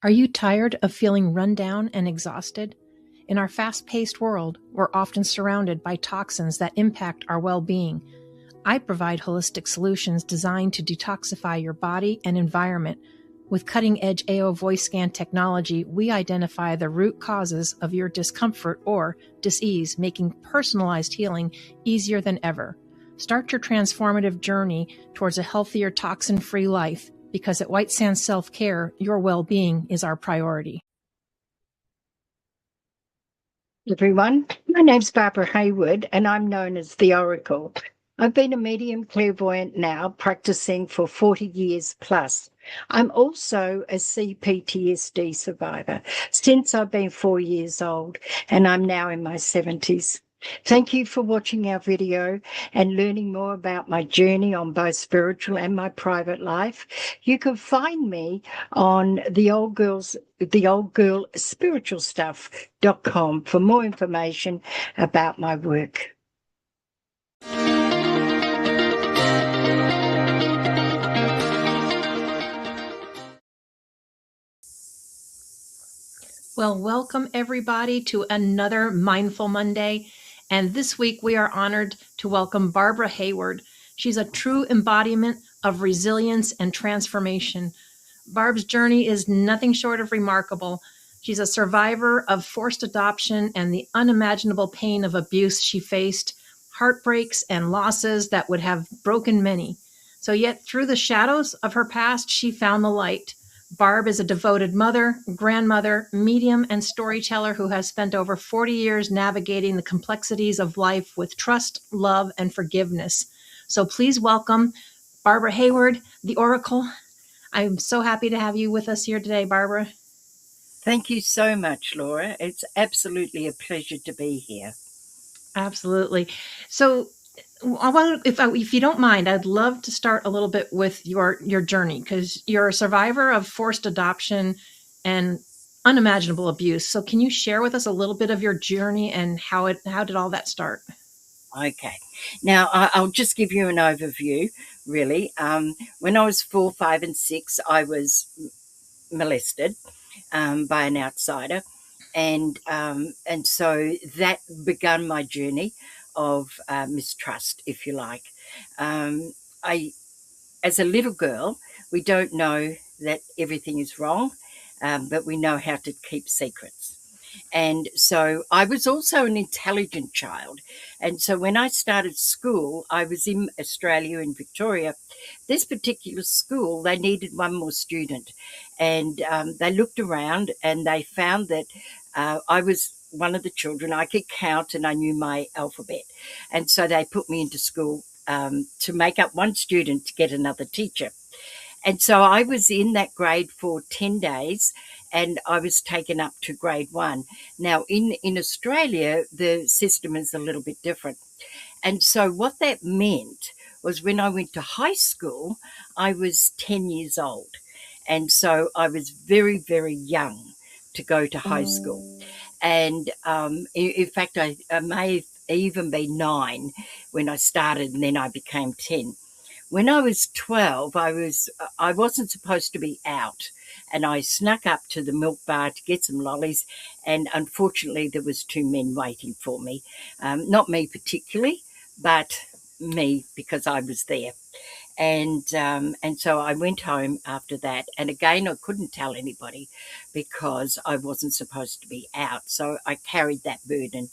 Are you tired of feeling run down and exhausted? In our fast-paced world, we're often surrounded by toxins that impact our well-being. I provide holistic solutions designed to detoxify your body and environment. With cutting-edge AO voice scan technology, we identify the root causes of your discomfort or dis-ease, making personalized healing easier than ever. Start your transformative journey towards a healthier, toxin-free life, because at White Sands Self-Care, your well-being is our priority. Everyone, my name's Barbara Hayward and I'm known as the Oracle. I've been a medium clairvoyant now, practicing for 40 years plus. I'm also a CPTSD survivor since I've been 4 years old, and I'm now in my 70s. Thank you for watching our video and learning more about my journey on both spiritual and my private life. You can find me on theoldgirlspiritualstuff.com for more information about my work. Well, welcome everybody to another Mindful Monday. And this week we are honored to welcome Barbara Hayward. She's a true embodiment of resilience and transformation. Barb's journey is nothing short of remarkable. She's a survivor of forced adoption and the unimaginable pain of abuse she faced, heartbreaks and losses that would have broken many. So yet through the shadows of her past, she found the light. Barb is a devoted mother, grandmother, medium, and storyteller who has spent over 40 years navigating the complexities of life with trust, love, and forgiveness. So please welcome Barbara Hayward, the Oracle. I'm so happy to have you with us here today, Barbara. Thank you so much, Laura. It's absolutely a pleasure to be here. Absolutely. So if you don't mind, I'd love to start a little bit with your journey, because you're a survivor of forced adoption and unimaginable abuse. So can you share with us a little bit of your journey and how did all that start? Okay. Now, I'll just give you an overview, really. When I was 4, 5, and 6, I was molested by an outsider. And so that began my journey of mistrust, if you like. As a little girl, we don't know that everything is wrong, but we know how to keep secrets. And so I was also an intelligent child. And so when I started school, I was in Australia, in Victoria. This particular school, they needed one more student. And they looked around and they found that I was one of the children. I could count and I knew my alphabet. And so they put me into school to make up one student to get another teacher. And so I was in that grade for 10 days and I was taken up to grade 1. Now, in Australia, the system is a little bit different. And so what that meant was when I went to high school, I was 10 years old. And so I was very, very young to go to high school. And in fact, I may have even been 9 when I started, and then I became 10. When I was 12, I wasn't supposed to be out, and I snuck up to the milk bar to get some lollies, and unfortunately there was 2 men waiting for me. Not me particularly, but me, because I was there. And so I went home after that. And again, I couldn't tell anybody because I wasn't supposed to be out. So I carried that burden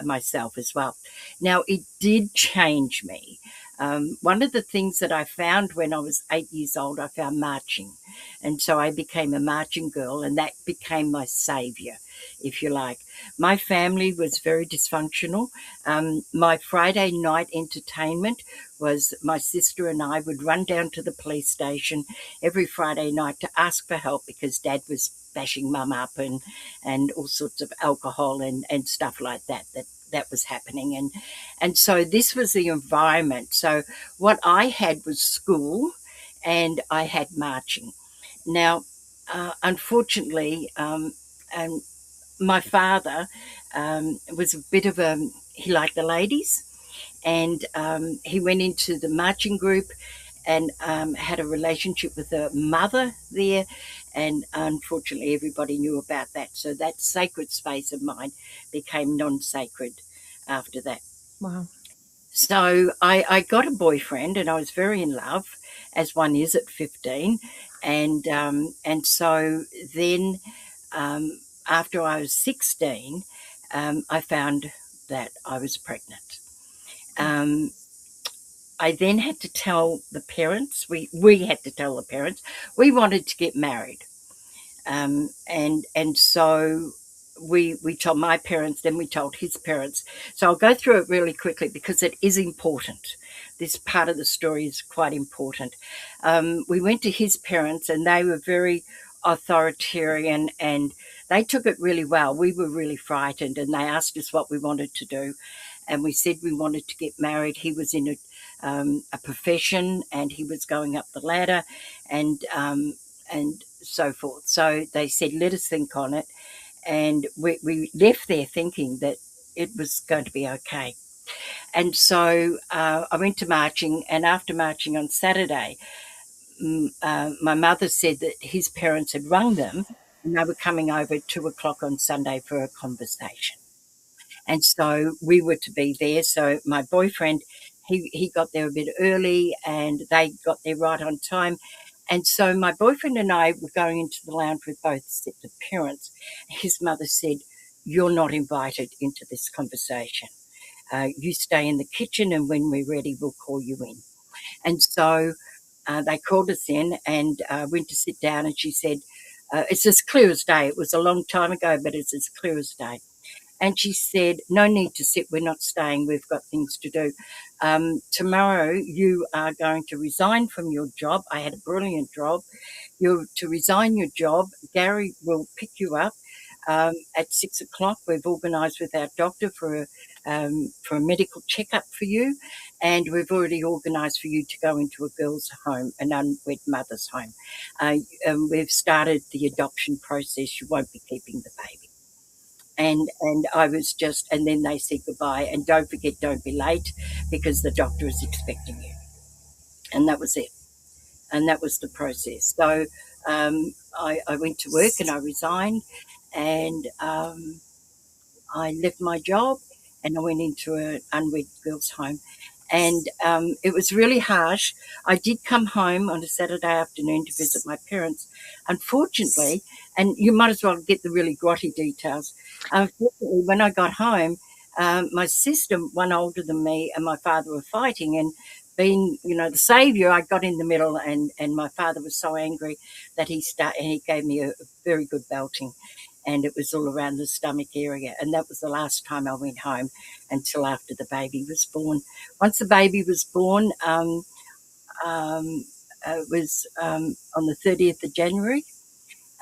myself as well. Now, it did change me. One of the things that I found when I was 8 years old, I found marching. And so I became a marching girl, and that became my savior, if you like. My family was very dysfunctional. My Friday night entertainment was my sister and I would run down to the police station every Friday night to ask for help because Dad was bashing Mum up and all sorts of alcohol and stuff like that was happening. And so this was the environment. So what I had was school and I had marching. Now, unfortunately, and my father was a bit of he liked the ladies, and he went into the marching group and had a relationship with a mother there, And unfortunately, everybody knew about that. So that sacred space of mine became non sacred after that. Wow. So I got a boyfriend, and I was very in love, as one is at 15. And so then after I was 16, I found that I was pregnant. Um, I then had to tell the parents. We had to tell the parents we wanted to get married, and so we told my parents. Then we told his parents. So I'll go through it really quickly because it is important. This part of the story is quite important. We went to his parents, and they were very authoritarian, and they took it really well. We were really frightened, and they asked us what we wanted to do, and we said we wanted to get married. He was in a profession, and he was going up the ladder, and so forth. So they said, let us think on it. And we left there thinking that it was going to be okay. And so I went to marching, and after marching on Saturday, my mother said that his parents had rung them, and they were coming over at 2 o'clock on Sunday for a conversation. And so we were to be there. So my boyfriend, he got there a bit early, and they got there right on time. And so my boyfriend and I were going into the lounge with both sets of parents. His mother said, "You're not invited into this conversation. You stay in the kitchen, and when we're ready, we'll call you in." And so they called us in, and went to sit down, and she said, it's as clear as day. It was a long time ago, but it's as clear as day. And she said, "No need to sit. We're not staying. We've got things to do. Tomorrow you are going to resign from your job." I had a brilliant job. "You're to resign your job. Gary will pick you up at 6 o'clock. We've organised with our doctor for a medical checkup for you, and we've already organised for you to go into a girl's home, an unwed mother's home. We've started the adoption process. You won't be keeping the baby." And I was just, and then they said goodbye, and don't forget, don't be late because the doctor is expecting you. And that was it. And that was the process. So I went to work, and I resigned, and I left my job, and I went into an unwed girls' home. And it was really harsh. I did come home on a Saturday afternoon to visit my parents. Unfortunately, and you might as well get the really grotty details. Unfortunately, when I got home, my sister, one older than me, and my father were fighting. And being, the saviour, I got in the middle, and my father was so angry that he gave me a very good belting, and it was all around the stomach area. And that was the last time I went home until after the baby was born. Once the baby was born, it was on the 30th of January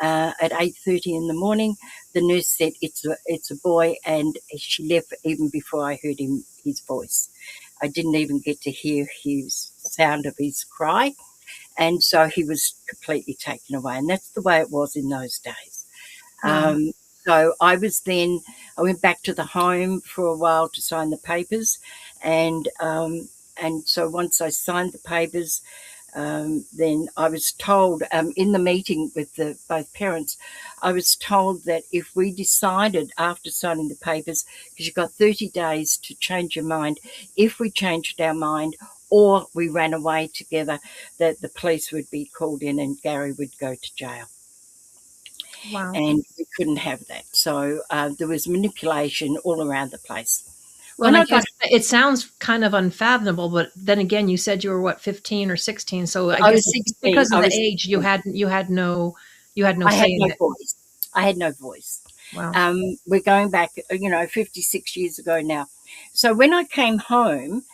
at 8:30 in the morning. The nurse said, it's a boy, and she left even before I heard his voice. I didn't even get to hear his sound of his cry. And so he was completely taken away. And that's the way it was in those days. Wow. So I went back to the home for a while to sign the papers, and so once I signed the papers, then I was told in the meeting with both parents, I was told that if we decided after signing the papers, because you've got 30 days to change your mind, if we changed our mind or we ran away together, that the police would be called in and Gary would go to jail. Wow. And we couldn't have that. So there was manipulation all around the place. Well, When and I I got, guess it sounds kind of unfathomable, but then again, you said you were what, 15 or 16. So I I guess was 16. because of the age, you had no I had say in no it. voice. I had no voice. Wow. We're going back, 56 years ago now. So when I came home,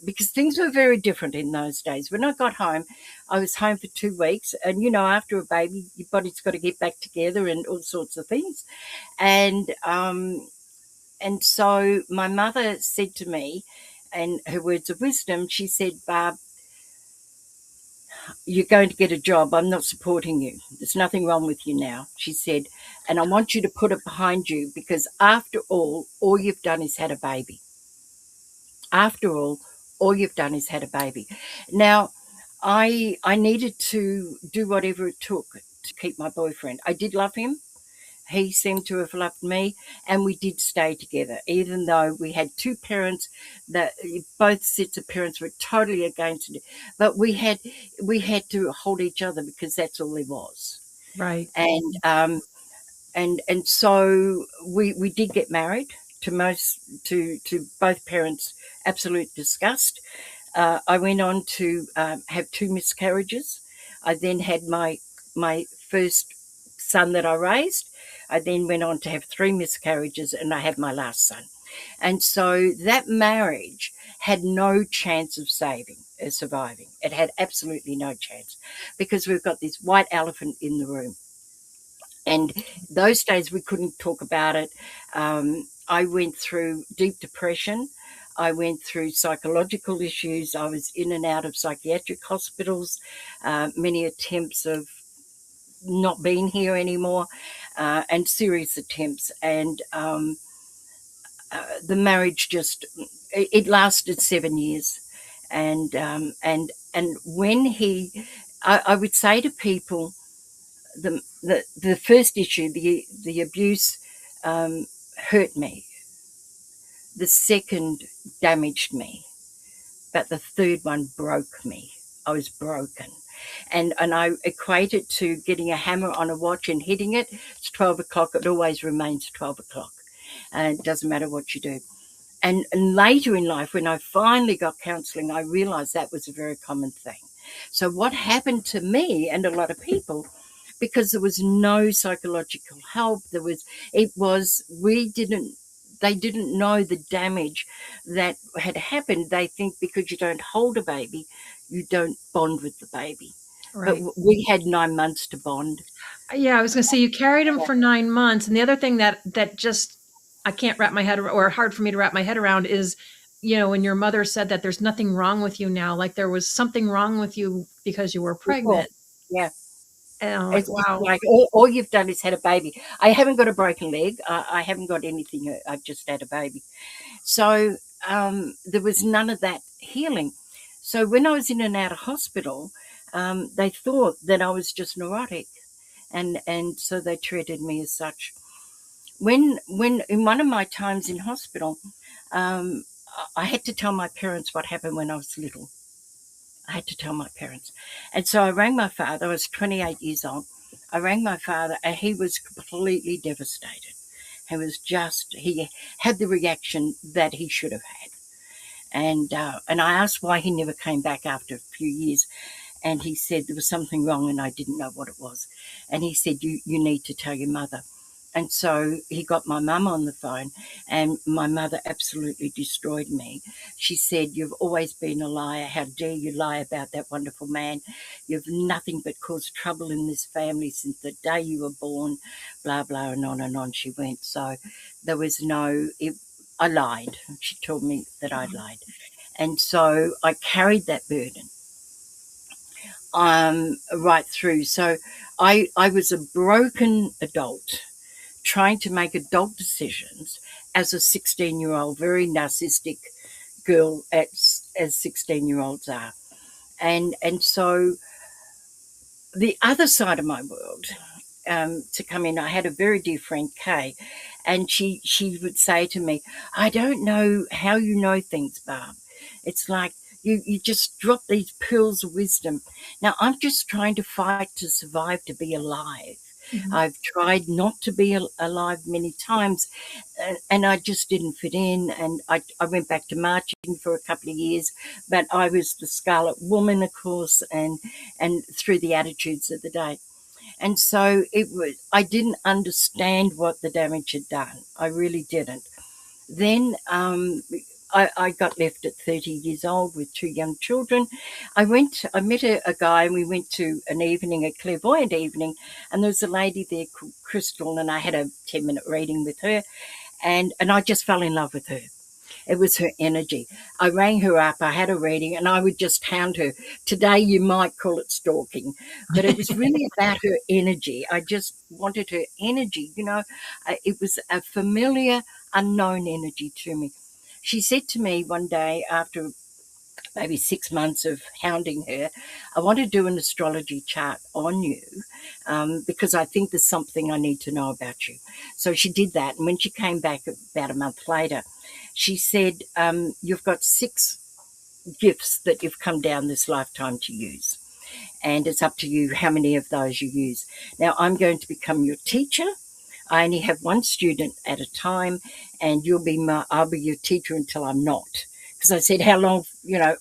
because things were very different in those days. When I got home, I was home for 2 weeks, and after a baby, your body's got to get back together and all sorts of things. And so my mother said to me, and her words of wisdom, she said, "Barb, you're going to get a job. I'm not supporting you. There's nothing wrong with you now," she said, "and I want you to put it behind you because after all you've done is had a baby. After all you've done is had a baby." Now, I needed to do whatever it took to keep my boyfriend. I did love him. He seemed to have loved me, and we did stay together, even though we had two parents that both sets of parents were totally against it. But we had to hold each other because that's all there was. Right. And and so we did get married to both parents' absolute disgust. I went on to have two miscarriages. I then had my first son that I raised. I then went on to have three miscarriages, and I had my last son. And so that marriage had no chance of surviving. It had absolutely no chance because we've got this white elephant in the room. And those days we couldn't talk about it. I went through deep depression. I went through psychological issues. I was in and out of psychiatric hospitals, many attempts of not being here anymore, and serious attempts. And the marriage just it lasted 7 years. And when I would say to people, the first issue, the abuse, hurt me. The second damaged me, but the third one broke me. I was broken. And I equate it to getting a hammer on a watch and hitting it. It's 12 o'clock. It always remains 12 o'clock. And it doesn't matter what you do. And later in life, when I finally got counselling, I realised that was a very common thing. So what happened to me and a lot of people, because there was no psychological help, they didn't know the damage that had happened. They think because you don't hold a baby, you don't bond with the baby. But Right. we had 9 months to bond. Yeah, I was going to say you carried him for 9 months, and the other thing that just I can't wrap my head or hard for me to wrap my head around is, when your mother said that there's nothing wrong with you now, like there was something wrong with you because you were Before. pregnant. Yeah. And I'm like, It's wow. like all you've done is had a baby. I haven't got a broken leg. I haven't got anything. I've just had a baby. So there was none of that healing. So when I was in and out of hospital, they thought that I was just neurotic, and so they treated me as such. When in one of my times in hospital, um, I had to tell my parents what happened when I was little. I had to tell my parents. And so I rang my father. I was 28 years old. I rang my father, and he was completely devastated. He had the reaction that he should have had. And I asked why he never came back after a few years. And he said there was something wrong and I didn't know what it was. And he said, you need to tell your mother. And so he got my mum on the phone, and my mother absolutely destroyed me. She said, "You've always been a liar. How dare you lie about that wonderful man? You've nothing but caused trouble in this family since the day you were born," blah, blah, and on she went. So there was I lied. She told me that I'd lied. And so I carried that burden right through. So I was a broken adult trying to make adult decisions as a 16-year-old, very narcissistic girl as 16-year-olds are. And so the other side of my world, to come in, I had a very dear friend, Kay, and she would say to me, "I don't know how you know things, Barb. It's like you just drop these pearls of wisdom." Now, I'm just trying to fight to survive, to be alive. Mhm. I've tried not to be alive many times, and I just didn't fit in. And I went back to marching for a couple of years, but I was the Scarlet Woman, of course, and through the attitudes of the day. And so I didn't understand what the damage had done. I really didn't. Then I got left at 30 years old with two young children. I met a guy, and we went to an evening, a clairvoyant evening, and there was a lady there called Crystal, and I had a 10-minute reading with her, and I just fell in love with her. It was her energy. I rang her up, I had a reading, and I would just hound her. Today you might call it stalking, but it was really about her energy. I just wanted her energy. It was a familiar, unknown energy to me. She said to me one day after maybe 6 months of hounding her, I want to do an astrology chart on you, because I think there's something I need to know about you. So she did that. And when she came back about a month later, she said, you've got 6 gifts that you've come down this lifetime to use. And it's up to you how many of those you use. Now, I'm going to become your teacher. I only have one student at a time, and I'll be your teacher until I'm not. Because I said, how long,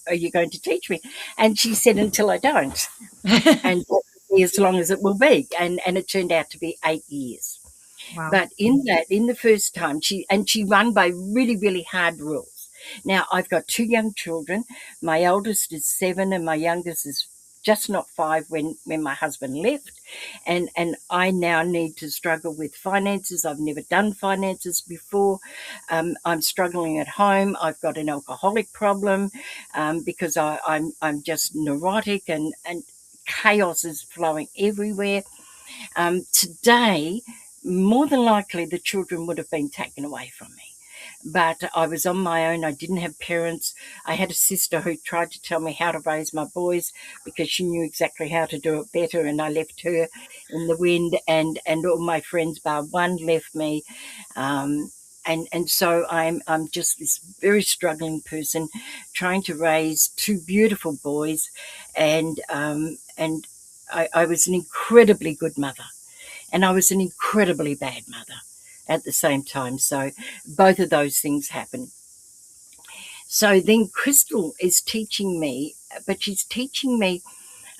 are you going to teach me? And she said, until I don't. And as long as it will be. And it turned out to be 8 years. Wow. But in the first time, she run by really, really hard rules. Now, I've got 2 young children. My eldest is 7 and my youngest is just not 5 when my husband left. And I now need to struggle with finances. I've never done finances before. I'm struggling at home. I've got an alcoholic problem, because I'm just neurotic, and chaos is flowing everywhere. Today, more than likely, the children would have been taken away from me. But I was on my own. I didn't have parents. I had a sister who tried to tell me how to raise my boys because she knew exactly how to do it better, and I left her in the wind, and all my friends bar one left me. And so I'm just this very struggling person trying to raise 2 beautiful boys, and I was an incredibly good mother, and I was an incredibly bad mother at the same time. So both of those things happen. So then Crystal is teaching me, but she's teaching me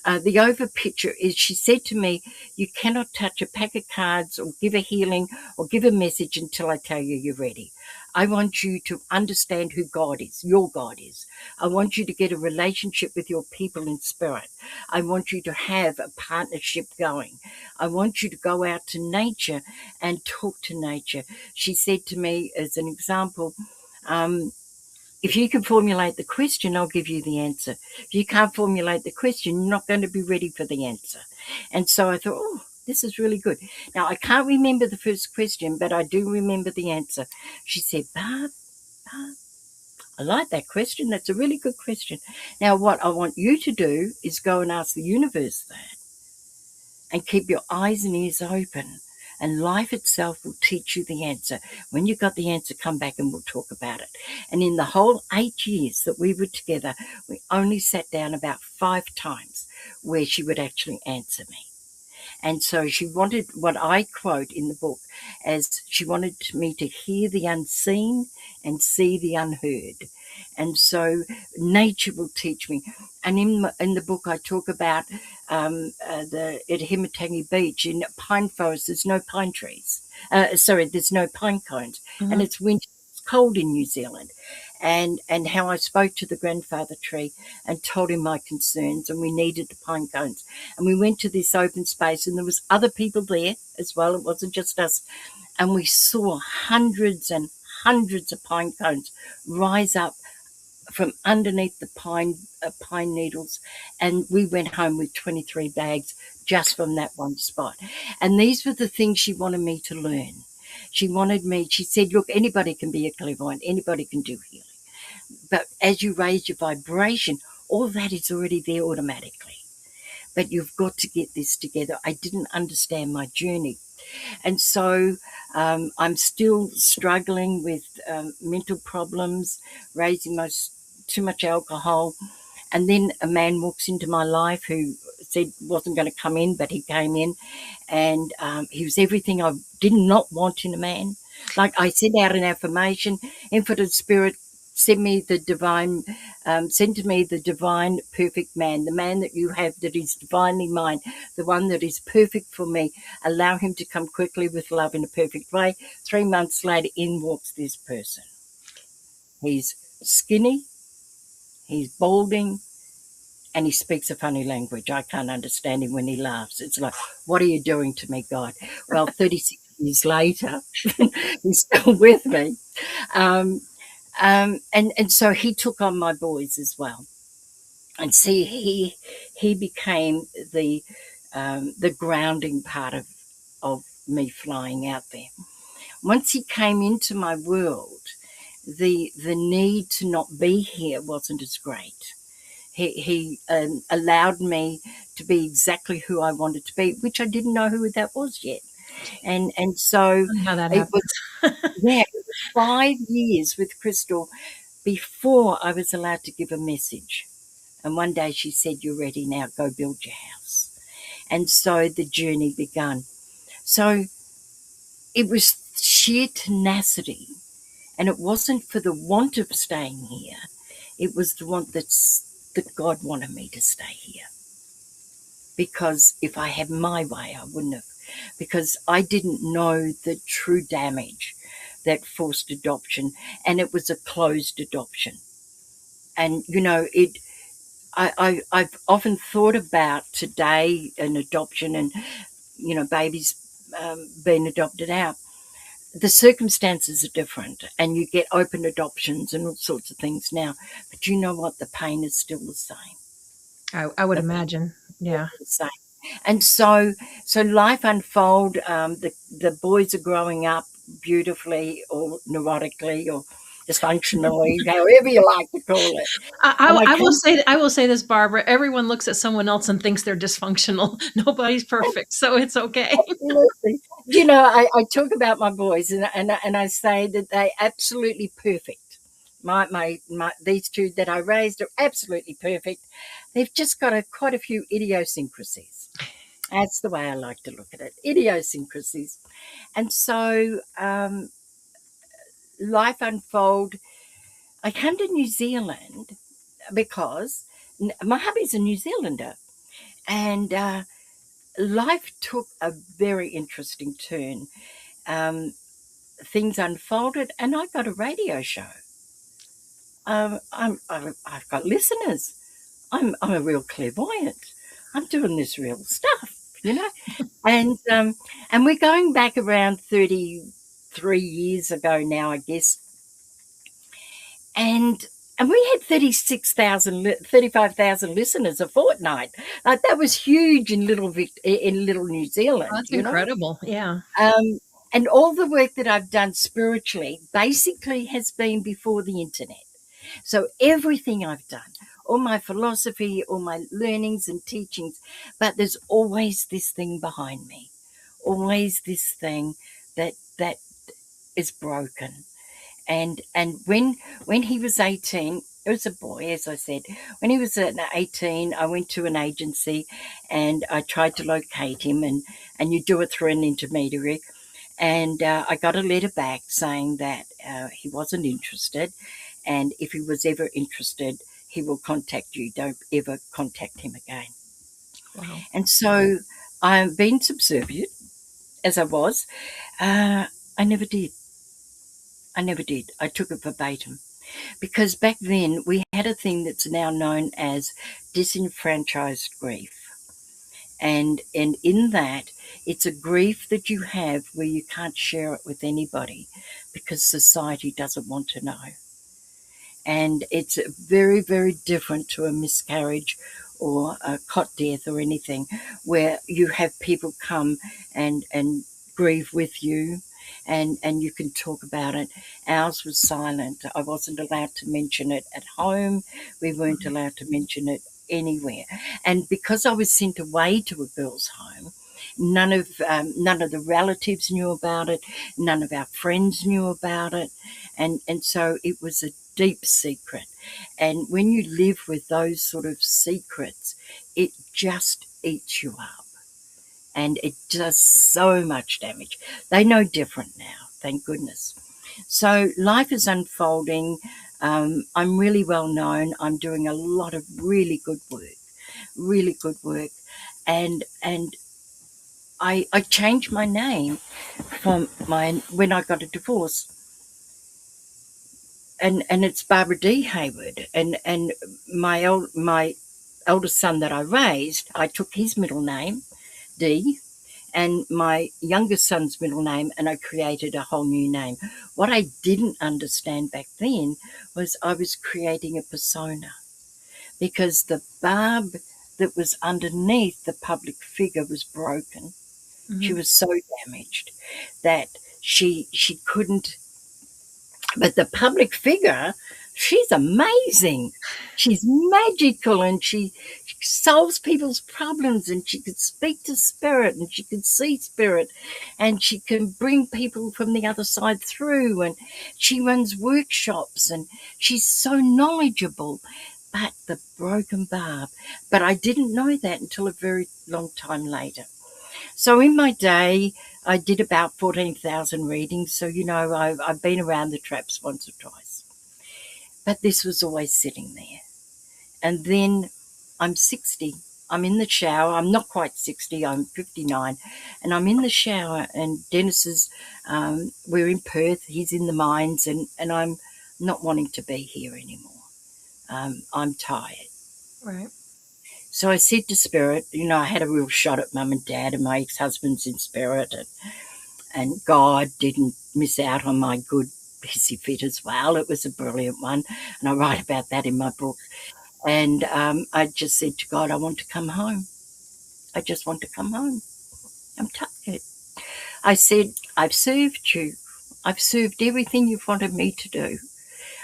the over picture is, she said to me, you cannot touch a pack of cards or give a healing or give a message until I tell you you're ready. I want you to understand who God is, your God is. I want you to get a relationship with your people in spirit. I want you to have a partnership going. I want you to go out to nature and talk to nature. She said to me, as an example, if you can formulate the question, I'll give you the answer. If you can't formulate the question, you're not going to be ready for the answer. And so I thought, oh, this is really good. Now, I can't remember the first question, but I do remember the answer. She said, Barb, I like that question. That's a really good question. Now, what I want you to do is go and ask the universe that, and keep your eyes and ears open. And life itself will teach you the answer. When you've got the answer, come back and we'll talk about it. And in the whole 8 years that we were together, we only sat down about 5 times where she would actually answer me. And so she wanted, what I quote in the book, as she wanted me to hear the unseen and see the unheard. And so nature will teach me. And in the book, I talk about at Himatangi Beach in pine forest, there's no pine trees. There's no pine cones. Mhm. And it's winter, it's cold in New Zealand. And how I spoke to the grandfather tree and told him my concerns, and we needed the pine cones. And we went to this open space, and there was other people there as well. It wasn't just us. And we saw hundreds and hundreds of pine cones rise up from underneath the pine needles, and we went home with 23 bags just from that one spot. And these were the things she wanted me to learn. She said, look, anybody can be a clairvoyant, anybody can do healing. But as you raise your vibration, all that is already there automatically. But you've got to get this together. I didn't understand my journey. And so I'm still struggling with mental problems, raising too much alcohol. And then a man walks into my life who said wasn't going to come in, but he came in, and he was everything I did not want in a man. Like I sent out an affirmation, Infinite Spirit, send to me the divine perfect man, the man that you have that is divinely mine, the one that is perfect for me. Allow him to come quickly with love in a perfect way. 3 months later, in walks this person. He's skinny, he's balding, and he speaks a funny language. I can't understand him when he laughs. It's like, what are you doing to me, God? Well, 36 years later, he's still with me. And so he took on my boys as well. And see, he became the grounding part of me flying out there. Once he came into my world, the need to not be here wasn't as great. He allowed me to be exactly who I wanted to be, which I didn't know who that was yet. And so Funny how that it was, happens. yeah, it was 5 years with Crystal before I was allowed to give a message. And one day she said, "You're ready now, go build your house." And so the journey began. So it was sheer tenacity. And it wasn't for the want of staying here. It was the want that God wanted me to stay here. Because if I had my way, I wouldn't have. Because I didn't know the true damage that forced adoption, and it was a closed adoption. And I've often thought about today an adoption, and babies being adopted out. The circumstances are different, and you get open adoptions and all sorts of things now. But you know what? The pain is still the same. I would The pain imagine. Yeah. is the same. And so life unfold. The boys are growing up beautifully, or neurotically, or dysfunctionally, however you like to call it. And I come I will say this, Barbara. Everyone looks at someone else and thinks they're dysfunctional. Nobody's perfect, so it's okay. absolutely. I talk about my boys, and I say that they absolutely perfect. My these two that I raised are absolutely perfect. They've just got quite a few idiosyncrasies. That's the way I like to look at it. Idiosyncrasies. And so life unfold. I came to New Zealand because my hubby's a New Zealander, and life took a very interesting turn. Um, Things unfolded, and I got a radio show. I've got listeners. I'm a real clairvoyant. I'm doing this real stuff, and we're going back around 33 years ago now, I guess, and we had 35,000 listeners a fortnight. Like, that was huge in little New Oh, Zealand, that's incredible. Yeah. Um, and all the work that I've done spiritually basically has been before the internet. So everything I've done, all my philosophy, all my learnings and teachings, but there's always this thing behind me, always this thing that is broken. And when he was 18, it was a boy, as I said. When he was 18, I went to an agency and I tried to locate him, and you do it through an intermediary. And I got a letter back saying that he wasn't interested, and if he was ever interested, he will contact you. Don't ever contact him again. Wow. And so I'm being subservient, as I was. I never did. I never did. I took it verbatim. Because back then we had a thing that's now known as disenfranchised grief. And in that, it's a grief that you have where you can't share it with anybody because society doesn't want to know. And it's very, very different to a miscarriage or a cot death or anything, where you have people come and grieve with you, and you can talk about it. Ours was silent. I wasn't allowed to mention it at home. We weren't allowed to mention it anywhere. And because I was sent away to a girls' home, none of the relatives knew about it. None of our friends knew about it, and so it was a deep secret. And when you live with those sort of secrets, it just eats you up, and it does so much damage. They know different now, thank goodness. So life is unfolding. I'm really well known. I'm doing a lot of really good work, and I changed my name from when I got a divorce, and it's Barbara D. Hayward, and my eldest son that I raised, I took his middle name, D, and my youngest son's middle name, and I created a whole new name. What I didn't understand back then was I was creating a persona, because the Barb that was underneath the public figure was broken. She Mhm. was so damaged that she couldn't. But the public figure she's amazing. She's magical, and she solves people's problems, and she could speak to spirit, and she could see spirit, and she can bring people from the other side through, and she runs workshops, and she's so knowledgeable. But the broken barb. But I didn't know that until a very long time later. So in my day, I did about 14,000 readings. So, I've been around the traps once or twice. But this was always sitting there. And then I'm 60. I'm in the shower. I'm not quite 60. I'm 59. And I'm in the shower, and Dennis is, we're in Perth. He's in the mines, and I'm not wanting to be here anymore. I'm tired. Right. So I said to Spirit, I had a real shot at Mum and Dad, and my ex-husband's in Spirit, and God didn't miss out on my good hissy fit as well. It was a brilliant one, and I write about that in my book. And I just said to God, I want to come home. I just want to come home. I'm tired. I said, I've served you. I've served everything you've wanted me to do.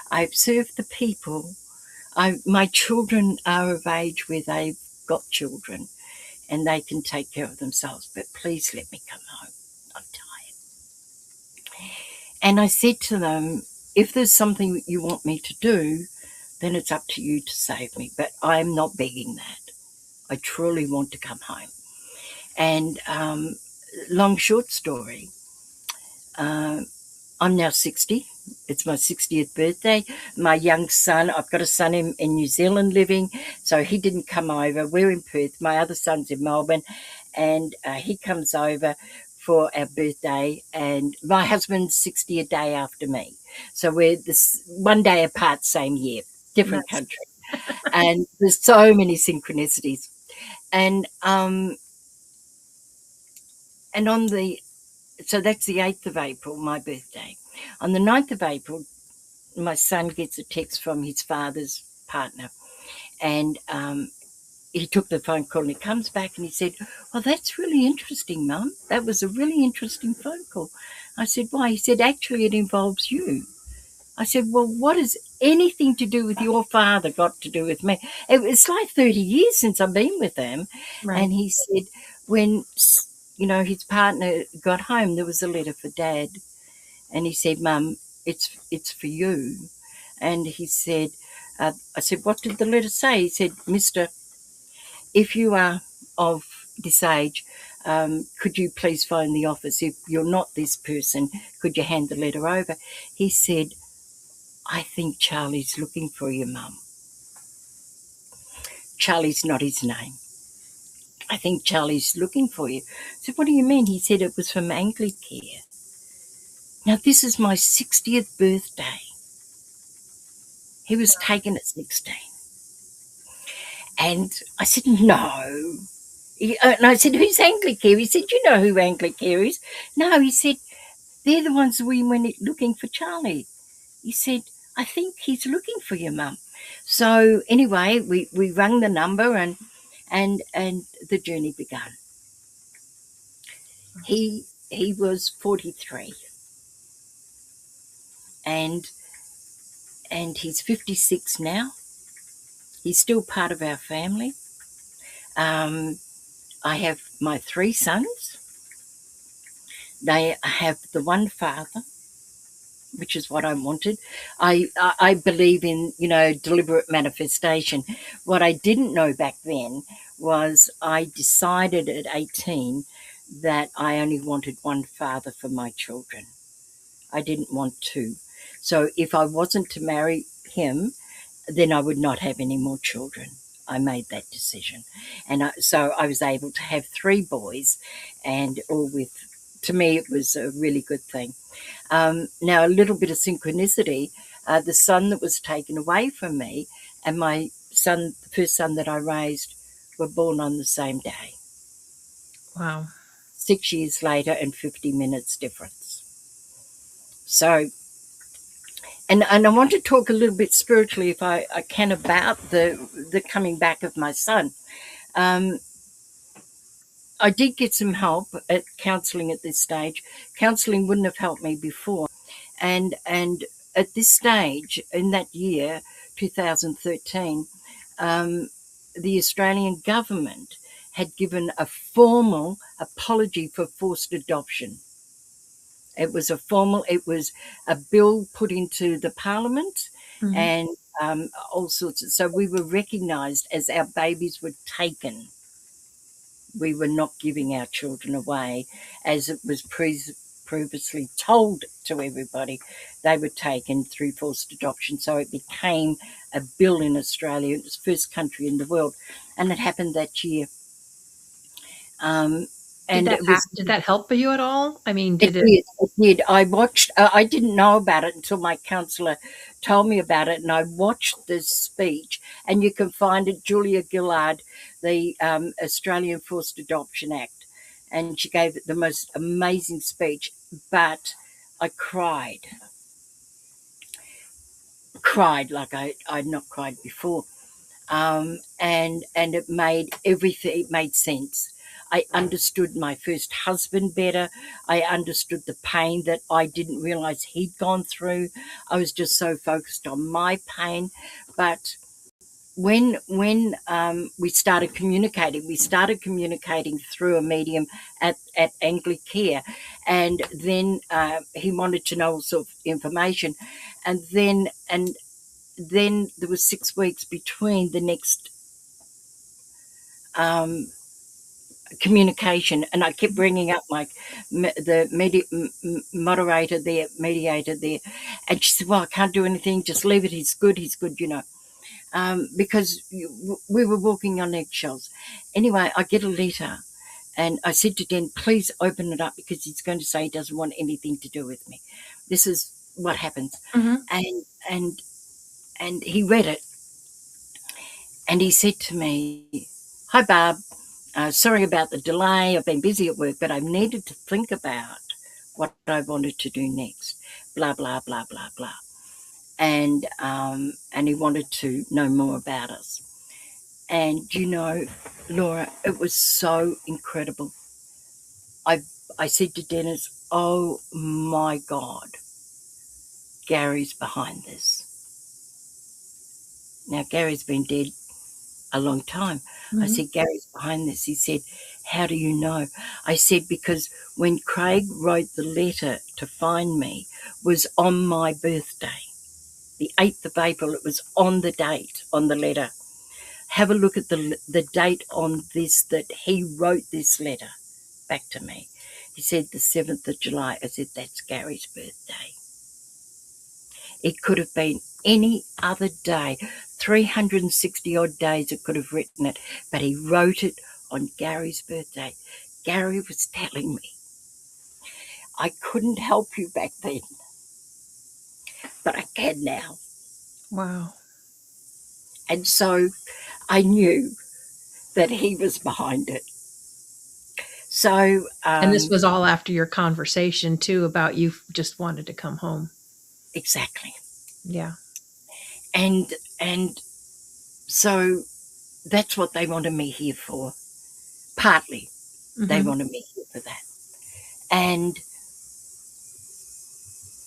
I've served the people. My children are of age where they've got children and they can take care of themselves, but please let me come home. I'm tired. And I said to them, if there's something you want me to do, then it's up to you to save me. But I'm not begging that. I truly want to come home. And long short story, I'm now 60. It's my 60th birthday. My young son, I've got a son in New Zealand living, so he didn't come over. We're in Perth. My other son's in Melbourne, and he comes over for our birthday. And my husband's 60 a day after me. So we're this one day apart, same year, different Nice. country. And there's so many synchronicities. And on the so that's the 8th of April, my birthday. On the 9th of April, my son gets a text from his father's partner, and he took the phone call, and he comes back and he said, well, that's really interesting, Mum. That was a really interesting phone call. I said, why? He said, actually, it involves you. I said, well, what has anything to do with your father got to do with me? It's like 30 years since I've been with him. Right. And he said, when, his partner got home, there was a letter for Dad. And he said, Mum, it's for you. And he said, I said, what did the letter say? He said, Mister, if you are of this age, could you please phone the office? If you're not this person, could you hand the letter over? He said, I think Charlie's looking for you, Mum. Charlie's not his name. I think Charlie's looking for you. I said, what do you mean? He said it was from Anglicare. Now, this is my 60th birthday. He was taken at 16. And I said, no. And I said, who's Anglicare? He said, you know who Anglicare is. No, he said, they're the ones we went looking for Charlie. He said, I think he's looking for you, Mum. So anyway, we rang the number, and the journey began. He was 43, and he's 56 now. He's still part of our family. I have my 3 sons. They have the one father, which is what I wanted. I believe in, deliberate manifestation. What I didn't know back then was I decided at 18 that I only wanted one father for my children. I didn't want 2. So if I wasn't to marry him, then I would not have any more children. I made that decision. And so I was able to have 3 boys, and to me, it was a really good thing. Now, a little bit of synchronicity, the son that was taken away from me and my son, the first son that I raised, were born on the same day. Wow. 6 years later and 50 minutes difference. So, and I want to talk a little bit spiritually, if I can, about the coming back of my son. I did get some help at counselling at this stage. Counselling wouldn't have helped me before. And at this stage, in that year, 2013, the Australian government had given a formal apology for forced adoption. It was a bill put into the parliament, Mhm. and all sorts of, so we were recognised as our babies were taken. We were not giving our children away as it was previously told to everybody. They were taken through forced adoption. So it became a bill in Australia. It was the first country in the world. And it happened that year. Um, and it was Did that help you at all? I mean, It did it? did. It did. I watched. I didn't know about it until my counsellor told me about it, and I watched this speech. And you can find it, Julia Gillard, the Australian Forced Adoption Act, and she gave the most amazing speech. But I cried like I'd not cried before, and it made everything. It made sense. I understood my first husband better. I understood the pain that I didn't realize he'd gone through. I was just so focused on my pain. But when we started communicating through a medium at Anglicare, and then he wanted to know all sort of information, and then there was 6 weeks between the next um, communication, and I kept bringing up the mediator there, and she said, "Well, I can't do anything. Just leave it. He's good. He's good. Because we were walking on eggshells." Anyway, I get a letter, and I said to Den, "Please open it up because he's going to say he doesn't want anything to do with me. This is what happens." Mhm. And and and he read it, and he said to me, "Hi, Barb. Sorry about the delay. I've been busy at work, but I've needed to think about what I wanted to do next. Blah blah blah blah blah." And he wanted to know more about us. And Laura, it was so incredible. I I said to Dennis, "Oh my God, Gary's behind this." Now Gary's been dead a long time. I Mhm. said, "Gary's behind this." He said, "How do you know?" I said, "Because when Craig wrote the letter to find me was on my birthday, the 8th of April. It was on the date on the letter. Have a look at the date on this, that he wrote this letter back to me." He said the 7th of July. I said, "That's Gary's birthday." It could have been any other day, 360 odd days it could have written it, but he wrote it on Gary's birthday. Gary was telling me, "I couldn't help you back then, but I can now." Wow. And so I knew that he was behind it. So, And this was all after your conversation too about you just wanted to come home. exactly. Yeah. And so that's what they wanted me here for. Partly, they Mhm. wanted me here for that. And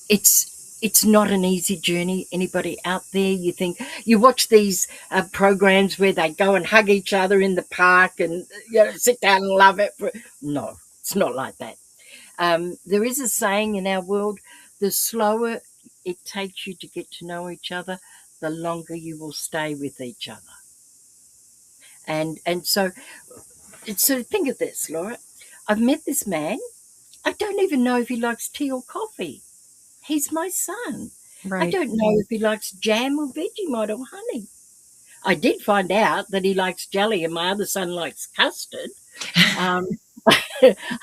it's not an easy journey. Anybody out there, you think you watch these programs where they go and hug each other in the park and sit down and love it. No, it's not like that. There is a saying in our world: the slower it takes you to get to know each other, the longer you will stay with each other. And so think of this, Laura. I've met this man. I don't even know if he likes tea or coffee. He's my son. I Right. don't know if he likes jam or Vegemite or honey. I did find out that he likes jelly and my other son likes custard. Um,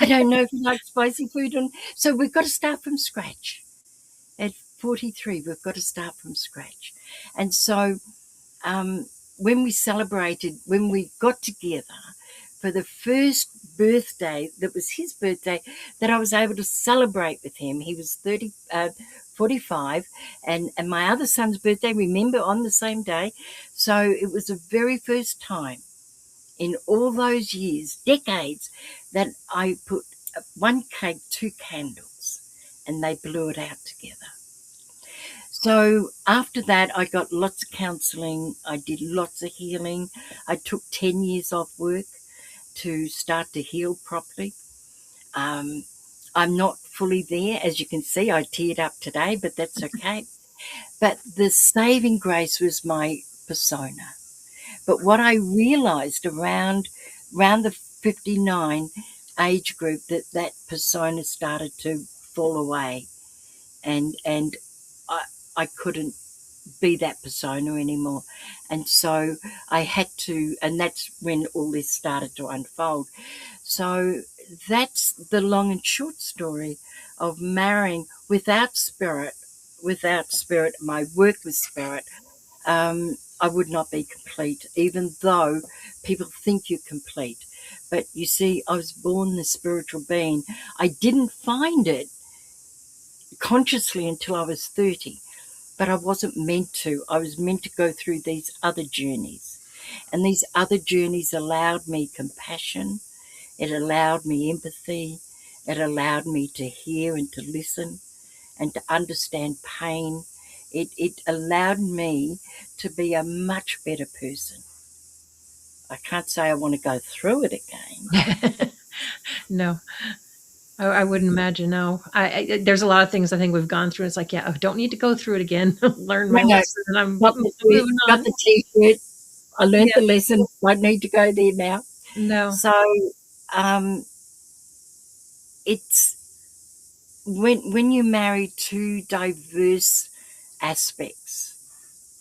I don't know if he likes spicy food. So we've got to start from scratch. At 43, we've got to start from scratch. And so um, when we got together for the first birthday, that was his birthday, that I was able to celebrate with him. He was 45, and my other son's birthday, remember, on the same day. So it was the very first time in all those years, decades, that I put one cake, two candles, and they blew it out together. So after that, I got lots of counselling. I did lots of healing. I took 10 years off work to start to heal properly. Um, I'm not fully there. As you can see, I teared up today, but that's okay. But the saving grace was my persona. But what I realized around the 59 age group, that persona started to fall away, and I I couldn't be that persona anymore. And so I had to, and that's when all this started to unfold. So that's the long and short story of marrying without spirit, my work with spirit. I would not be complete, even though people think you're complete. But you see, I was born this spiritual being. I didn't find it consciously until I was 30, but I wasn't meant to. I was meant to go through these other journeys. And these other journeys allowed me compassion, it allowed me empathy, it allowed me to hear and to listen and to understand pain. It allowed me to be a much better person. I can't say I want to go through it again. No, I wouldn't imagine. No, there's a lot of things I think we've gone through. It's like, yeah, I don't need to go through it again. Learn No, my no, lesson, and I'm got moving got on. the t-shirt. I learned Yeah, the lesson. Don't need to go there now. no, So um, it's when you marry two diverse aspects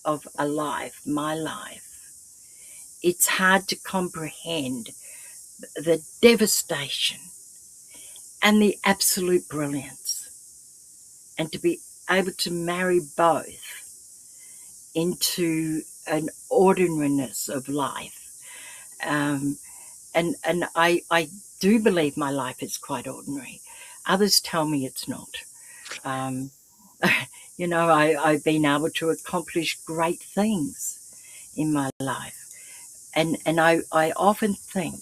of a life, my life, it's hard to comprehend the devastation and the absolute brilliance, and to be able to marry both into an ordinariness of life. Um, and I do believe my life is quite ordinary. Others tell me it's not. Um, I've been able to accomplish great things in my life. And I often think,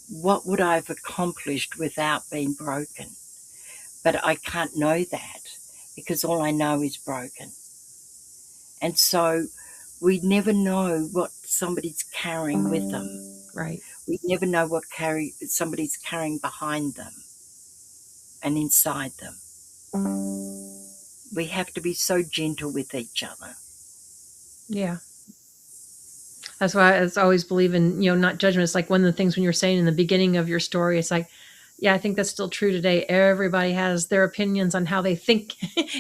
what would I have accomplished without being broken? But I can't know that because all I know is broken. And so we never know what somebody's carrying with them. right. We never know what somebody's carrying behind them and inside them. We have to be so gentle with each other. Yeah. That's why I always believe in, not judgment. It's like one of the things when you're saying in the beginning of your story, it's like, yeah, I think that's still true today. Everybody has their opinions on how they think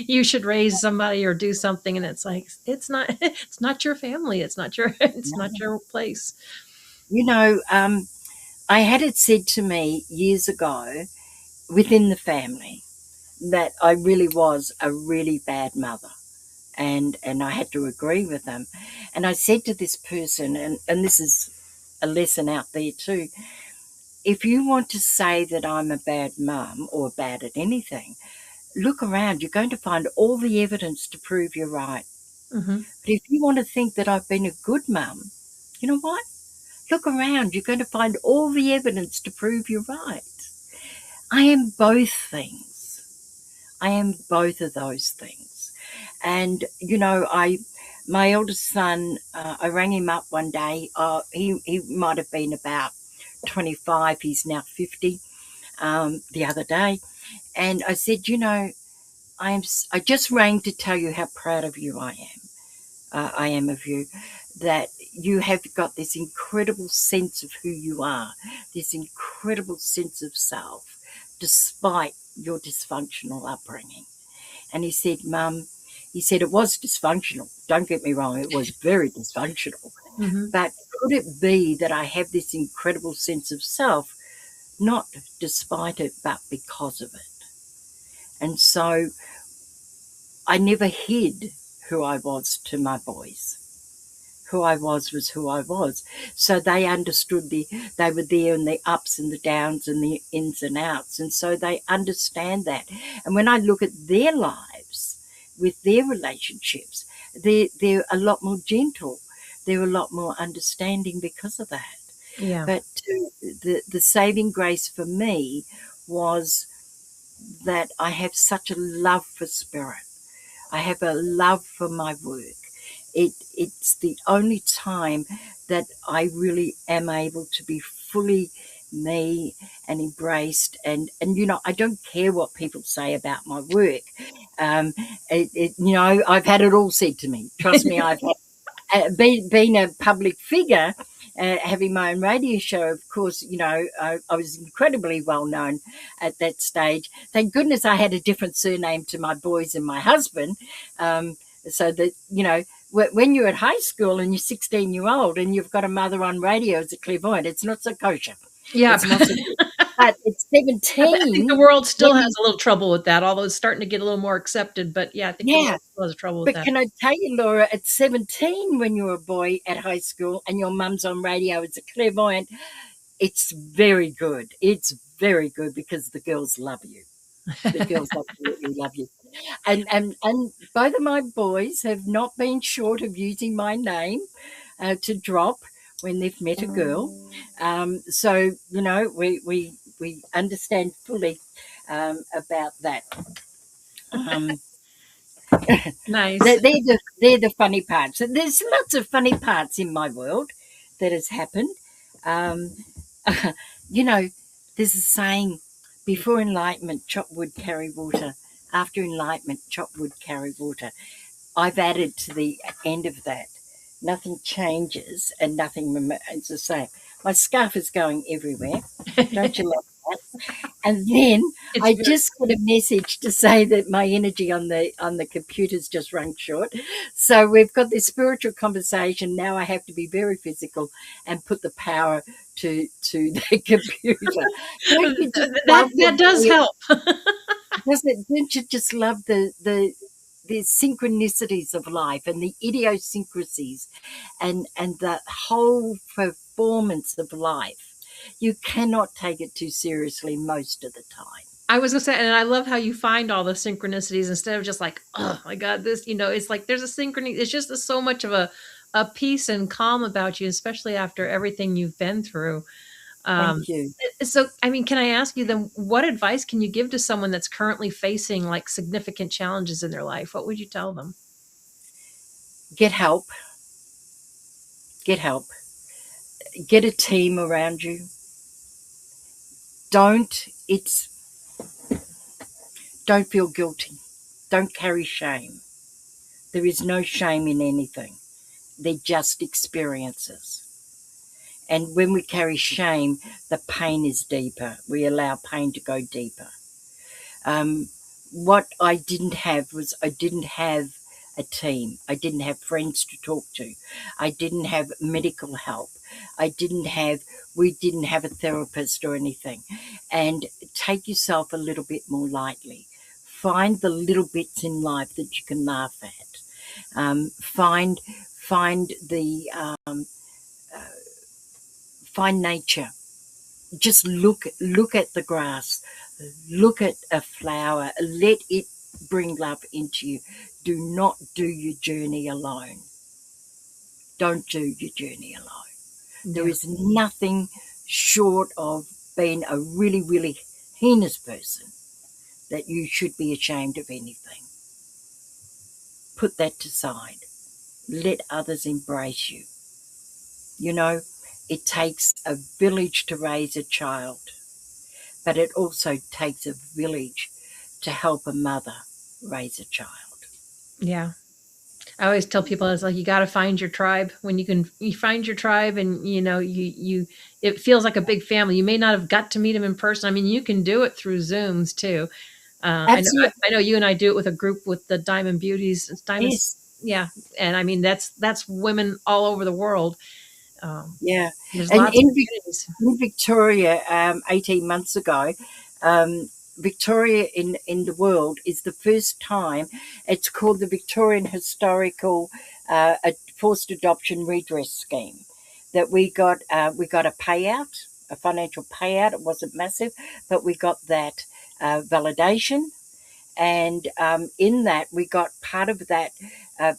you should raise somebody or do something. And it's like, it's not your family. It's not your place. You know, I had it said to me years ago within the family that I really was a really bad mother. And I had to agree with them. And I said to this person, and this is a lesson out there too, if you want to say that I'm a bad mum or bad at anything, look around. You're going to find all the evidence to prove you're right. Hmm. But if you want to think that I've been a good mum, you know what? Look around. You're going to find all the evidence to prove you're right. I am both things. I am both of those things. And my eldest son, I rang him up one day. He might have been about 25. He's now 50. The other day, and I said, I just rang to tell you how proud of you I am. I am of you, that you have got this incredible sense of who you are, this incredible sense of self, despite your dysfunctional upbringing. And he said, Mum, he said it was dysfunctional. Don't get me wrong, it was very dysfunctional. Hmm. But could it be that I have this incredible sense of self, not despite it, but because of it? And so I never hid who I was to my boys. Who I was who I was. So they understood they were there in the ups and the downs and the ins and outs. And so they understand that. And when I look at their lives with their relationships, they're a lot more gentle. They're a lot more understanding because of that. Yeah. But the saving grace for me was that I have such a love for spirit. I have a love for my work. It's the only time that I really am able to be fully me and embraced, and I don't care what people say about my work. I've had it all said to me. Trust me, I've had being a public figure, having my own radio show, of course, I was incredibly well known at that stage. Thank goodness I had a different surname to my boys and my husband, so that, when you're at high school and you're 16-year-old and you've got a mother on radio as a clairvoyant, it's not so kosher. Yeah. It's not so good. But at I think 17, the world still has when, a little trouble with that, although it's starting to get a little more accepted. But yeah, I think the yeah, world still has trouble with but that. can I tell you, Laura, at 17, when you're a boy at high school and your mum's on radio as a clairvoyant, it's very good. It's very good because the girls love you. The girls absolutely love you. And both of my boys have not been short of using my name to drop when they've met a girl. So we understand fully about that. Um, Nice. they're the funny parts. There's lots of funny parts in my world that has happened. Um, you know, there's a saying: before enlightenment, chop wood, carry water. After enlightenment, chop wood, carry water. I've added to the end of that. Nothing changes and nothing remains the same. My scarf is going everywhere. Don't you love that? And then It's I very just got a message to say that my energy on the computer's just run short. So we've got this spiritual conversation. Now I have to be very physical and put the power to the computer. Don't you just that love the does way help. doesn't don't you just love the synchronicities of life and the idiosyncrasies and the whole performance of life? You cannot take it too seriously most of the time. I was gonna say, and I love how you find all the synchronicities instead of just like, oh my god, this, it's like there's a synchrony. It's just so much of a peace and calm about you, especially after everything you've been through. Um, Thank you. so, I mean, can I ask you then, what advice can you give to someone that's currently facing like significant challenges in their life? What would you tell them? Get help. Get help. Get a team around you. Don't it's don't feel guilty. Don't carry shame. There is no shame in anything. They're just experiences. And when we carry shame, the pain is deeper. We allow pain to go deeper. Um, what I didn't have was I didn't have a team. I didn't have friends to talk to. I didn't have medical help. I didn't have, we didn't have a therapist or anything. And take yourself a little bit more lightly. Find the little bits in life that you can laugh at. Find the find nature. Just look at the grass, look at a flower, let it bring love into you. Do not do your journey alone. Don't do your journey alone. There Yeah. is nothing short of being a really, really heinous person that you should be ashamed of anything. Put that aside. Let others embrace you. It takes a village to raise a child, but it also takes a village to help a mother raise a child. Yeah. I always tell people it's like you got to find your tribe. When you find your tribe, and you it feels like a big family. You may not have got to meet them in person. I mean, you can do it through Zooms too. I know you and I do it with a group with the Diamond Beauties. It's Diamonds, Yes, yeah. And I mean that's women all over the world. yeah. There's And lots of communities. in Victoria, 18 months ago, Victoria in the world is the first time. It's called the Victorian Historical Forced Adoption Redress Scheme. That we got a payout, a financial payout. It wasn't massive, but we got that validation. And in that, we got part of that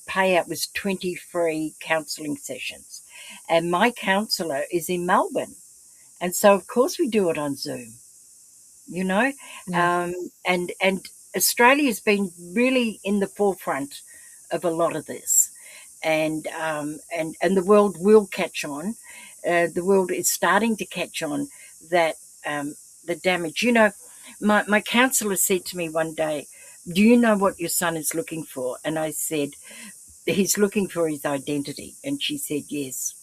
payout was 20 free counselling sessions. And my counsellor is in Melbourne. And so, of course, we do it on Zoom, you know. Yeah. And Australia's been really in the forefront of a lot of this, and the world will catch on. The world is starting to catch on that the damage. My counselor said to me one day, "Do you know what your son is looking for?" And I said, "He's looking for his identity." And she said, "Yes."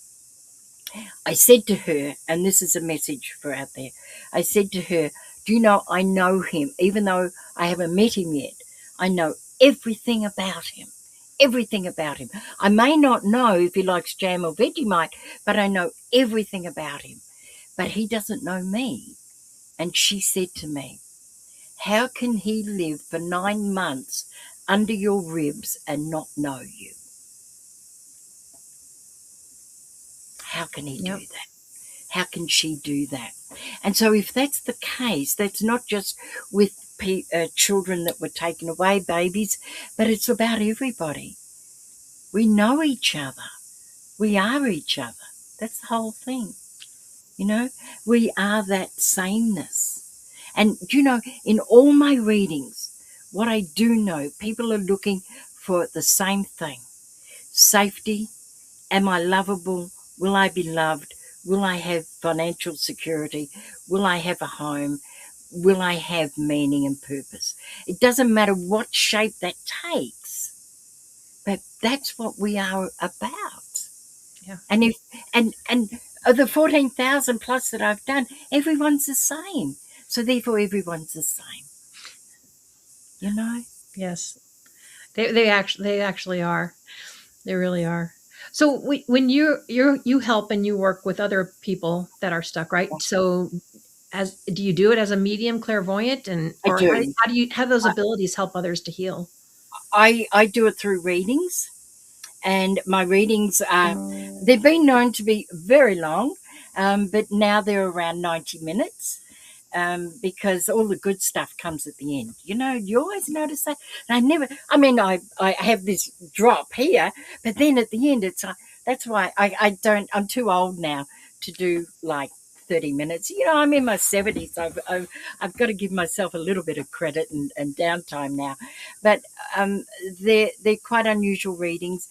I said to her, and this is a message for out there, I said to her, "Do you know, I know him, even though I haven't met him yet. I know everything about him. Everything about him. I may not know if he likes jam or Vegemite, but I know everything about him. But he doesn't know me." And she said to me, "How can he live for 9 months under your ribs and not know you? How can he do Yep. that? How can she do that?" And so, if that's the case, that's not just with children that were taken away, babies, but it's about everybody. We know each other. We are each other. That's the whole thing. You know, we are that sameness. And, in all my readings, what I do know, people are looking for the same thing: safety. Am I lovable? Will I be loved? Will I have financial security? Will I have a home? Will I have meaning and purpose? It doesn't matter what shape that takes, but that's what we are about. Yeah. And if and of the 14,000 plus that I've done, everyone's the same. So therefore, everyone's the same. You know. Yes. They actually are. They really are. So when you help and you work with other people that are stuck, right? So as do you do it as a medium clairvoyant, and I or do. how do you have those abilities help others to heal? I do it through readings, and my readings are, they've been known to be very long, but now they're around 90 minutes. Because all the good stuff comes at the end. You always notice that. And I have this drop here, but then at the end, it's like, that's why I don't, I'm too old now to do like 30 minutes. I'm in my 70s. I've got to give myself a little bit of credit and downtime now. But they're quite unusual readings.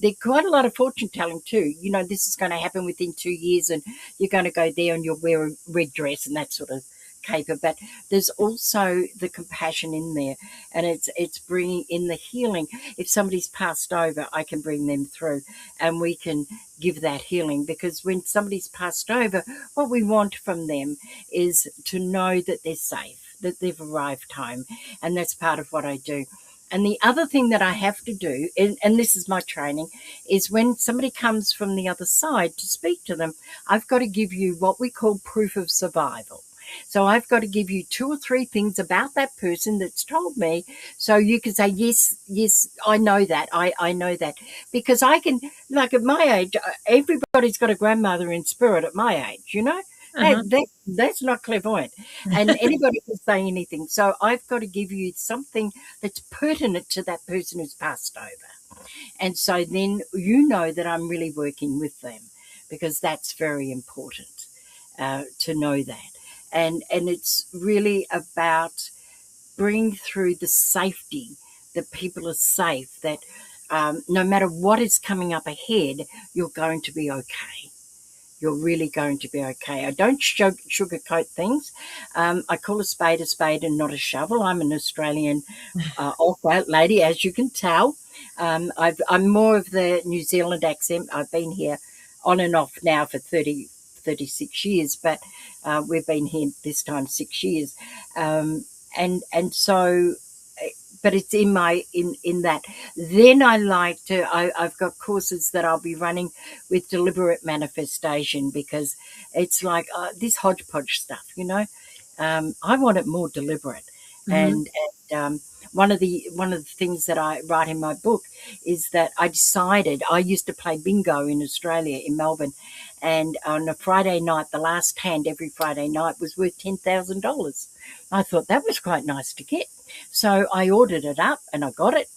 They're quite a lot of fortune telling too. This is going to happen within 2 years, and you're going to go there and you'll wear a red dress and that sort of caper. But there's also the compassion in there, and it's bringing in the healing. If somebody's passed over, I can bring them through, and we can give that healing, because when somebody's passed over, what we want from them is to know that they're safe, that they've arrived home, and that's part of what I do. And the other thing that I have to do, and this is my training, is when somebody comes from the other side to speak to them, I've got to give you what we call proof of survival. So I've got to give you 2 or 3 things about that person that's told me, so you can say, yes, yes, I know that. I know that. Because I can, like at my age, everybody's got a grandmother in spirit at my age. Uh-huh. That's not clairvoyant. And anybody can say anything. So I've got to give you something that's pertinent to that person who's passed over. And so then you know that I'm really working with them, because that's very important to know that. And it's really about bringing through the safety, that people are safe, that no matter what is coming up ahead, you're going to be okay. You're really going to be okay. I don't sugarcoat things. I call a spade and not a shovel. I'm an Australian off-out lady, as you can tell. I'm more of the New Zealand accent. I've been here on and off now for 36 years, but we've been here this time 6 years. And so, but it's in that. Then I've got courses that I'll be running with deliberate manifestation, because it's like this hodgepodge stuff. I want it more deliberate. Mhm. And one of the things that I write in my book is that I decided, I used to play bingo in Australia, in Melbourne, and on a Friday night, the last hand every Friday night was worth $10,000. I thought that was quite nice to get. So I ordered it up and I got it.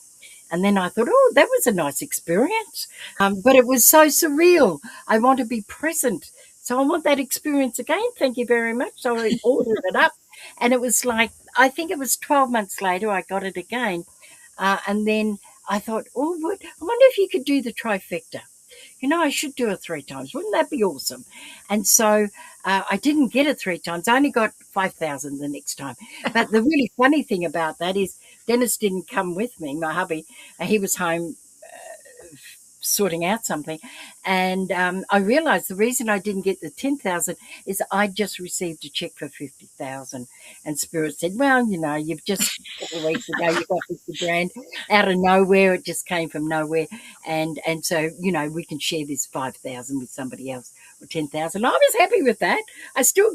And then I thought, oh, that was a nice experience. But it was so surreal. I want to be present. So I want that experience again. Thank you very much. So I ordered it up. And it was like, I think it was 12 months later, I got it again. And then I thought, oh, I wonder if you could do the trifecta. I should do it 3 times. Wouldn't that be awesome? And so I didn't get it 3 times. I only got 5,000 the next time. But the really funny thing about that is Dennis didn't come with me. My hubby, he was home sorting out something. And I realized the reason I didn't get the 10,000 is I just received a check for 50,000. And Spirit said, well, you've just a couple of weeks ago, you got 50 grand out of nowhere. It just came from nowhere. And so, we can share this 5,000 with somebody else or 10,000. I was happy with that. I still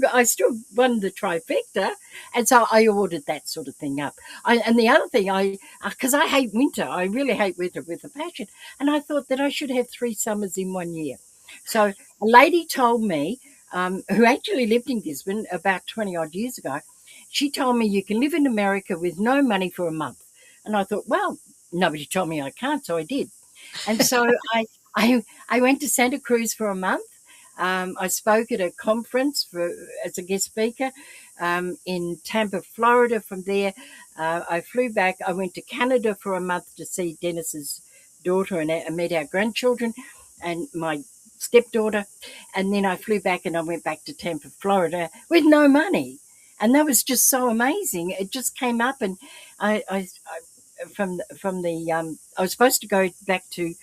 won the trifecta. And so I ordered that sort of thing up. And the other thing, because I hate winter, I really hate winter with a passion. And I thought that I should have 3 summers in one year. So a lady told me, who actually lived in Gisborne about 20 odd years ago, she told me you can live in America with no money for a month. And I thought, well, nobody told me I can't, so I did. And so I went to Santa Cruz for a month. I spoke at a conference as a guest speaker in Tampa, Florida. From there, I flew back. I went to Canada for a month to see Dennis's daughter and I met our grandchildren and my stepdaughter. And then I flew back and I went back to Tampa, Florida with no money. And that was just so amazing. It just came up, and I from the I was supposed to go back to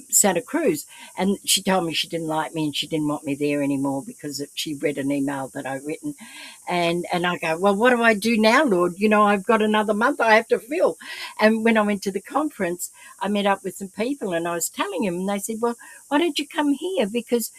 Santa Cruz, and she told me she didn't like me and she didn't want me there anymore because she read an email that I'd written, and I go, well, what do I do now, Lord? I've got another month I have to fill. And when I went to the conference, I met up with some people and I was telling them, and they said, well, why don't you come here? Because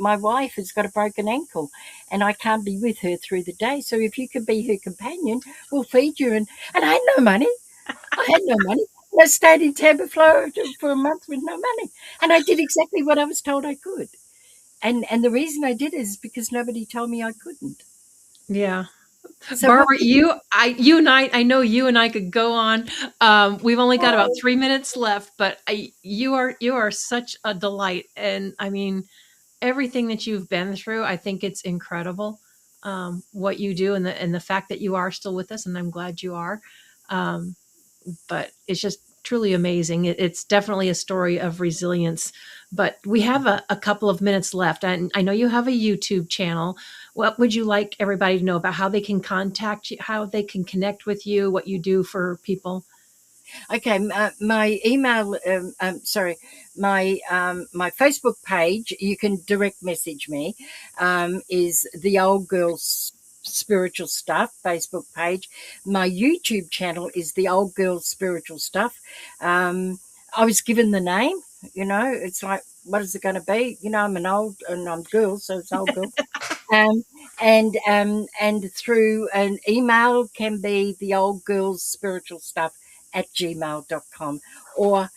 my wife has got a broken ankle and I can't be with her through the day. So if you could be her companion, we'll feed you. And I had no money. I had no money. I stayed in Tampa, Florida for a month with no money. And I did exactly what I was told I could. And the reason I did is because nobody told me I couldn't. Yeah. So what Barbara, would you you and I know you and I could go on. We've only got about oh, 3 minutes left, but you are such a delight. And I mean, everything that you've been through, I think it's incredible. What you do, and the fact that you are still with us, and I'm glad you are. Um, but it's just truly amazing. It's definitely a story of resilience. But we have a couple of minutes left, and I know you have a YouTube channel. What would you like everybody to know about how they can contact you, how they can connect with you, what you do for people? Okay, my email, sorry, my Facebook page, you can direct message me, is the Old Girls Spiritual Stuff Facebook page. My YouTube channel is the Old Girls Spiritual Stuff. I was given the name, it's like, what is it going to be? I'm an old and I'm girl, so it's Old Girl. Um, and through an email can be the old girls spiritual stuff at gmail.com, or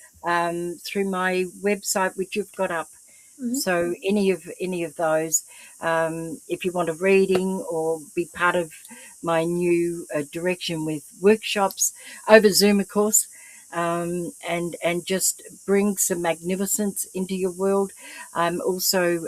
through my website, which you've got up. Mhm. So any of those, if you want a reading or be part of my new direction with workshops over Zoom, of course, and just bring some magnificence into your world. I'm also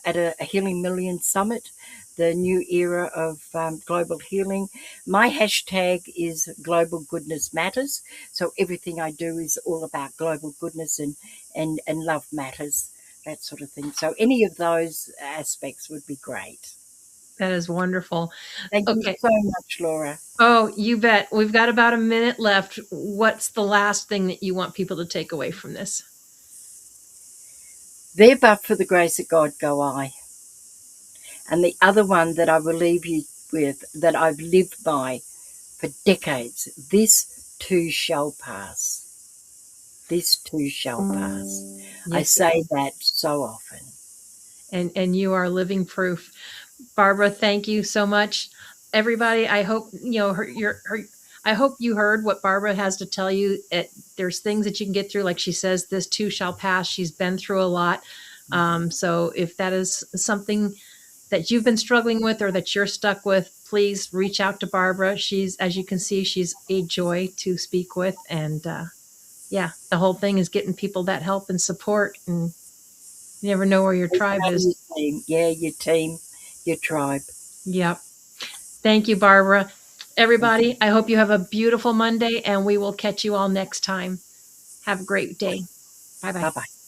at a Healing Million Summit, the new era of global healing. My hashtag is Global Goodness Matters. So everything I do is all about global goodness and love matters, that sort of thing. So any of those aspects would be great. That is wonderful. Thank you Okay. so much, Laura. Oh, you bet. We've got about a minute left. What's the last thing that you want people to take away from this? There but for the grace of God go I. And the other one that I will leave you with, that I've lived by for decades, this too shall pass. This too shall pass. I Yes, it say will. that so often. And you are living proof. Barbara, thank you so much. Everybody, I hope I hope you heard what Barbara has to tell you. There's things that you can get through, like she says, this too shall pass. She's been through a lot. So if that is something that you've been struggling with or that you're stuck with, please reach out to Barbara. She's, as you can see, she's a joy to speak with. And yeah, the whole thing is getting people that help and support. And you never know where your tribe is. Your team, yeah, your team, your tribe. Yep. Thank you, Barbara. Everybody, I hope you have a beautiful Monday, and we will catch you all next time. Have a great day. Bye bye. Bye bye.